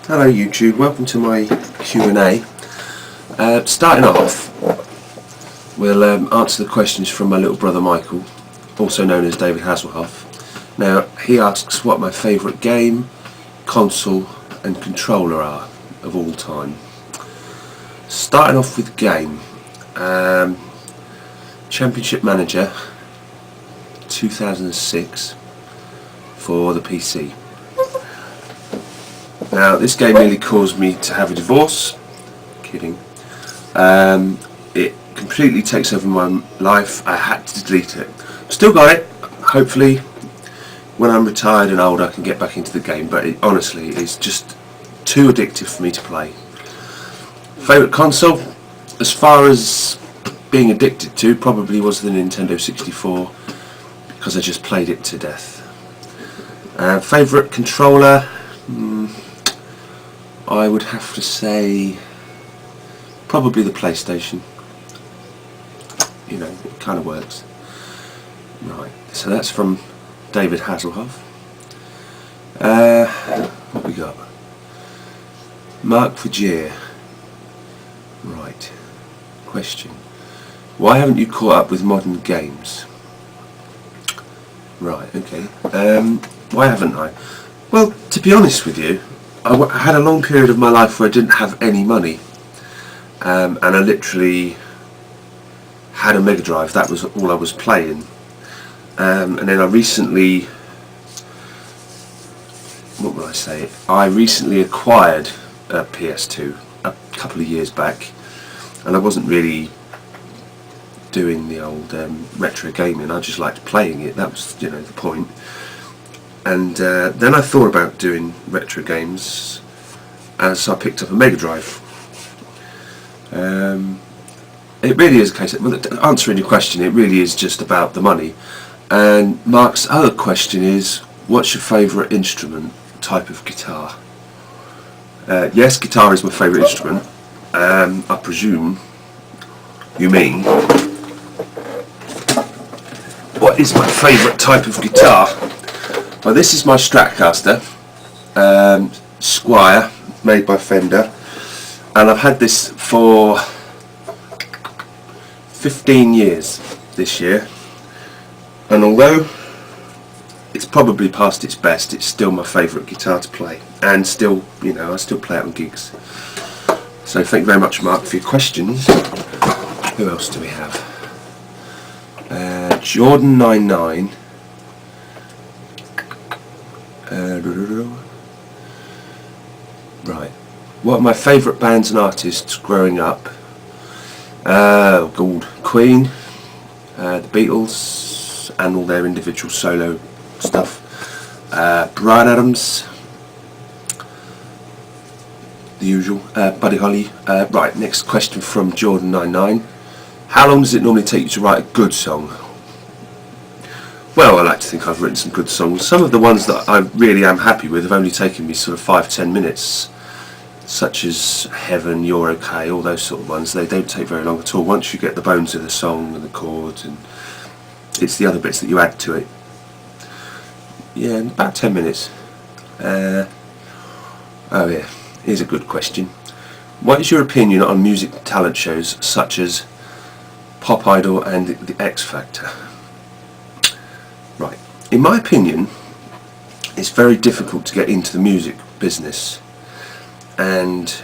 Hello YouTube, welcome to my Q&A. Starting off, we'll answer the questions from my little brother Michael, also known as David Hasselhoff. Now, he asks what my favourite game, console and controller are of all time. Starting off with game, Championship Manager 2006 for the PC. Now, this game nearly caused me to have a divorce. Kidding. It completely takes over my life. I had to delete it. Still got it. Hopefully, when I'm retired and old, I can get back into the game. But honestly, it's just too addictive for me to play. Favourite console, as far as being addicted to, probably was the Nintendo 64, because I just played it to death. Favourite controller, I would have to say probably the PlayStation. You know, it kind of works. Right, so that's from David Hasselhoff. What we got? Mark Fagier. Right. Question. Why haven't you caught up with modern games? Right, okay. Why haven't I? Well, to be honest with you, I had a long period of my life where I didn't have any money, and I literally had a Mega Drive. That was all I was playing, and then I recently, what would I say, I recently acquired a PS2 a couple of years back, and I wasn't really doing the old retro gaming. I just liked playing it. That was, you know, the point. And then I thought about doing retro games, and so I picked up a Mega Drive. It really is a case of, well, answering your question, it really is just about the money. And Mark's other question is, what's your favourite instrument, type of guitar? Yes, guitar is my favourite instrument. I presume you mean, what is my favourite type of guitar? Well, this is my Stratocaster Squire, made by Fender, and I've had this for 15 years this year, and although it's probably past its best, it's still my favourite guitar to play, and still, you know, I still play it on gigs. So thank you very much, Mark, for your questions. Who else do we have? Jordan99. Right. What are my favourite bands and artists growing up? Queen, the Beatles, and all their individual solo stuff. Bryan Adams, the usual. Buddy Holly. Right. Next question from Jordan99. How long does it normally take you to write a good song? Well, I like to think I've written some good songs. Some of the ones that I really am happy with have only taken me sort of 5-10 minutes, such as Heaven, You're Okay, all those sort of ones. They don't take very long at all. Once you get the bones of the song and the chords, and it's the other bits that you add to it. Yeah, in about 10 minutes. Oh yeah, here's a good question. What is your opinion on music talent shows such as Pop Idol and the X Factor? Right. In my opinion, it's very difficult to get into the music business, and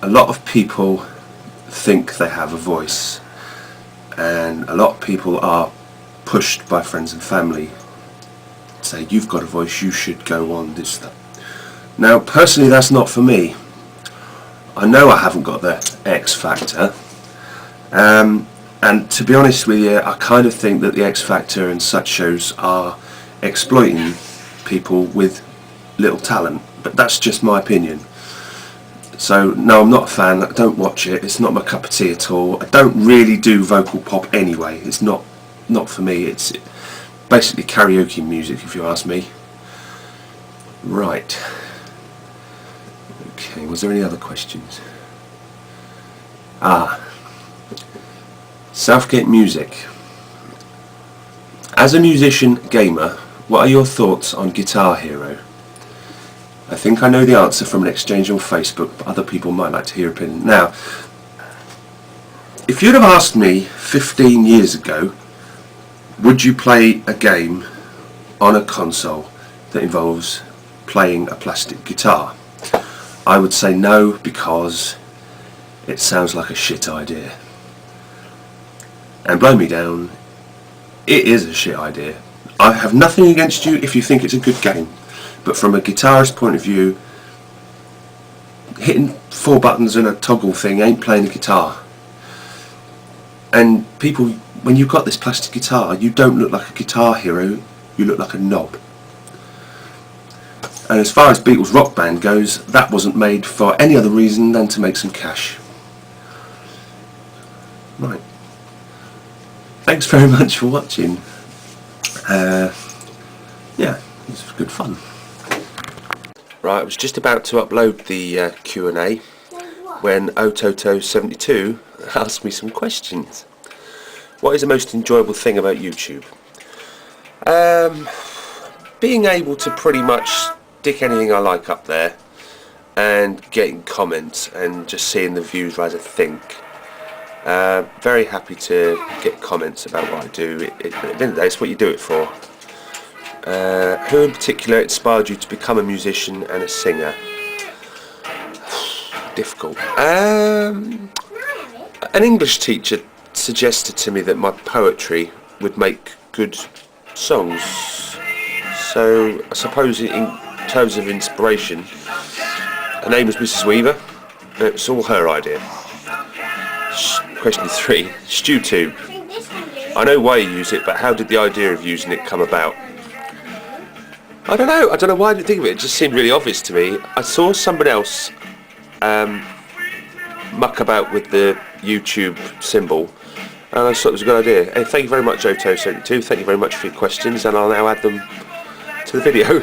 a lot of people think they have a voice, and a lot of people are pushed by friends and family to say, you've got a voice, you should go on this stuff. Now, personally, that's not for me. I know I haven't got the X Factor, and to be honest with you, I kind of think that the X Factor and such shows are exploiting people with little talent, but that's just my opinion. So no, I'm not a fan. I don't watch it. It's not my cup of tea at all. I don't really do vocal pop anyway. It's not for me. It's basically karaoke music, if you ask me. Right. Okay, was there any other questions? Southgate Music. As a musician gamer, what are your thoughts on Guitar Hero? I think I know the answer from an exchange on Facebook, but other people might like to hear your opinion. Now, if you'd have asked me 15 years ago, would you play a game on a console that involves playing a plastic guitar? I would say no, because it sounds like a shit idea. And blow me down, it is a shit idea. I have nothing against you if you think it's a good game, but from a guitarist point of view, hitting 4 buttons and a toggle thing ain't playing the guitar. And people, when you've got this plastic guitar, you don't look like a guitar hero, you look like a knob. And as far as Beatles Rock Band goes, that wasn't made for any other reason than to make some cash. Right. Thanks very much for watching. Yeah, it was good fun. Right, I was just about to upload the Q&A when Ototo72 asked me some questions. What is the most enjoyable thing about YouTube? Being able to pretty much stick anything I like up there and getting comments and just seeing the views rise, I think. Very happy to get comments about what I do. At the end of the day, it's what you do it for. Who in particular inspired you to become a musician and a singer? Difficult. An English teacher suggested to me that my poetry would make good songs. So I suppose in terms of inspiration, her name was Mrs. Weaver. It was all her idea. Question 3. StewTube. I know why you use it, but how did the idea of using it come about? I don't know why I didn't think of it. It just seemed really obvious to me. I saw somebody else muck about with the YouTube symbol, and I thought it was a good idea. Hey, thank you very much, Oto72. Thank you very much for your questions, and I'll now add them to the video.